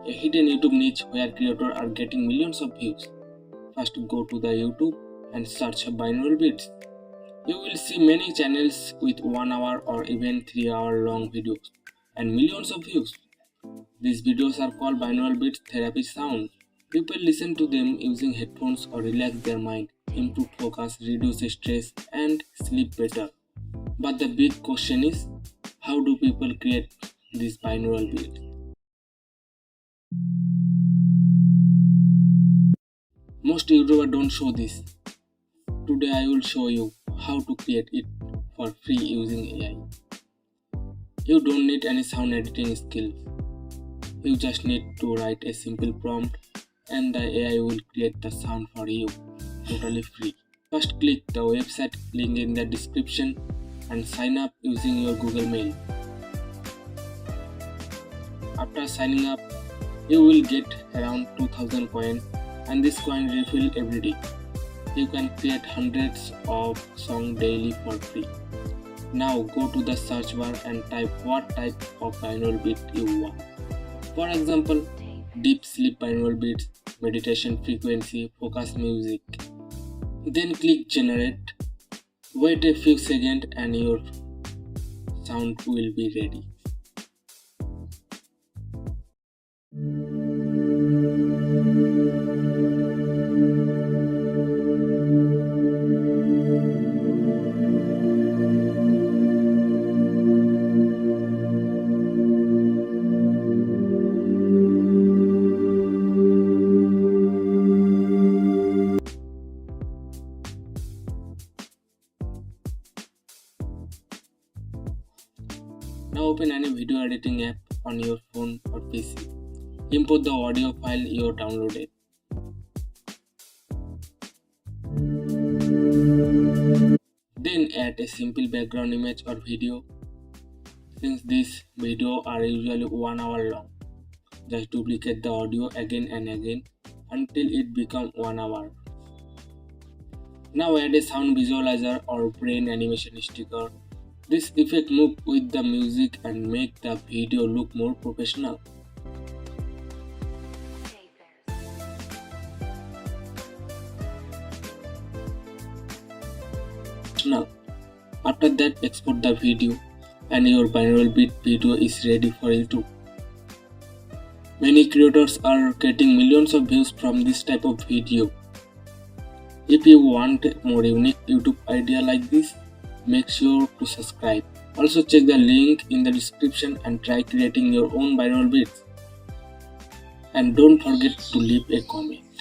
a hidden YouTube niche where creators are getting millions of views. First, go to the YouTube and search binaural beats. You will see many channels with 1 hour or even 3 hour long videos and millions of views. These videos are called binaural beats therapy sound. People listen to them using headphones or relax their mind, improve focus, reduce stress, and sleep better. But the big question is, how do people create these binaural beats? Most YouTubers don't show this. Today I will show you how to create it for free using AI. You don't need any sound editing skills. You just need to write a simple prompt and the AI will create the sound for you, totally free. First, click the website link in the description and sign up using your Google Mail. After signing up, you will get around 2000 coins and this coin refill every day. You can create hundreds of songs daily for free. Now go to the search bar and type what type of binaural beat you want. For example, deep sleep binaural beats, meditation frequency, focus music. Then click generate. Wait a few seconds and your sound will be ready. Now open any video editing app on your phone or PC. Import the audio file you downloaded. Then add a simple background image or video. Since these videos are usually 1 hour long, just duplicate the audio again and again until it becomes 1 hour. Now add a sound visualizer or brain animation sticker. This effect moves with the music and make the video look more professional. After that, export the video and your binaural beat video is ready for YouTube. Many creators are getting millions of views from this type of video. If you want more unique YouTube idea like this, make sure to subscribe. Also check the link in the description and try creating your own binaural beats. And don't forget to leave a comment.